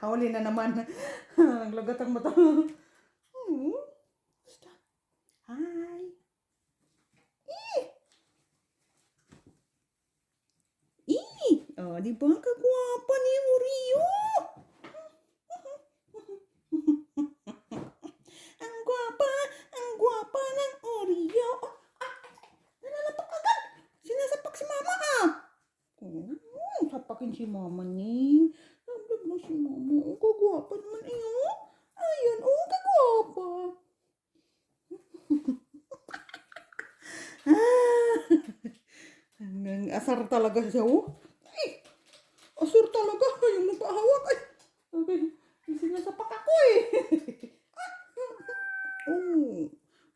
Huli na naman. Naglagat ang mata. Hmm. Stop. Hi. Oh, di ba? Kagwapa ni Oreo. Ang gwapa ng Oreo. Nananapak agad. Sinasapak si mama sapakin si mama ning. Nablag na si mama. Kagwapa naman Ayan, kagwapa. Ang asar talaga siya, Ay, asar talaga. Yung magpahawak, Okay, sinasapak ako,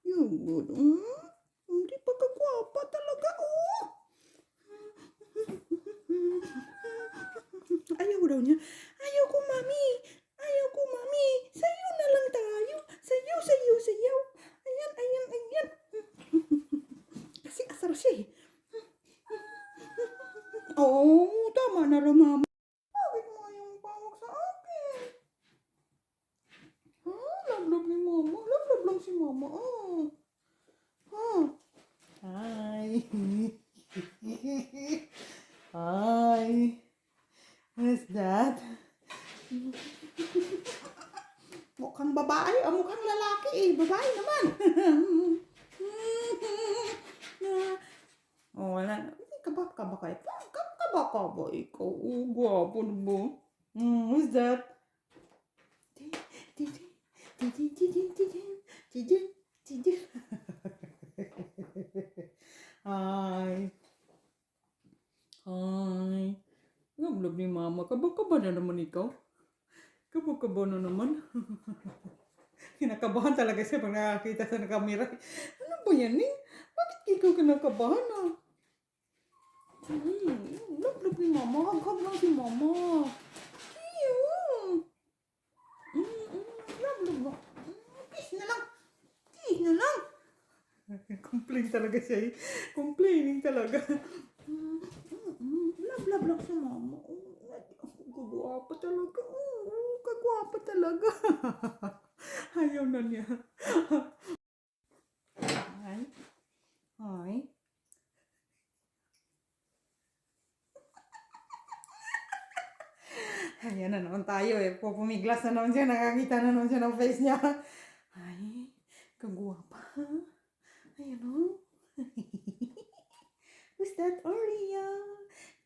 You're good, Hindi pa kagwapa talaga, Ayaw daw niya. Ayaw ko, mami. Ayaw ko, mami. Sayo na lang tayo. Sayo, sayo, sayo. Ayan, ayan, ayan. Kasi asar siya, tama na rin, mama. Bakit mo yung pawak sa akin? Lablab ni mama. Lablab lang si mama, Hi. Hi. What's that? Mukhang babae o mukhang lalaki, Babae naman. Wala na. Kaba kayo. Kaba ikaw. Gwapo na ba? Who's that? Hi. Hi. Lablab ni mama. Kaba na naman ikaw. Kaba na naman. Kinakabahan talaga siya pag nakakita sa camera. Ano ba yan, Bakit ikaw kinakabahan, Lablab ni mama. Hag-hag lang si mama. Lablab lang. Kiss na lang. Kiss na lang. Complain talaga siya, Complaining talaga. Lablab lang si mama. Kagwapa talaga. Kagwapa talaga. Ayaw na niya. Hi. Ayan na naman tayo, Pumiglas na naman siya. Nakakita na naman siya ng face niya. Ay, kagwapa. Ayan, Who's that, Oreo?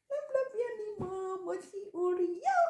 Love yan ni mama si Oreo.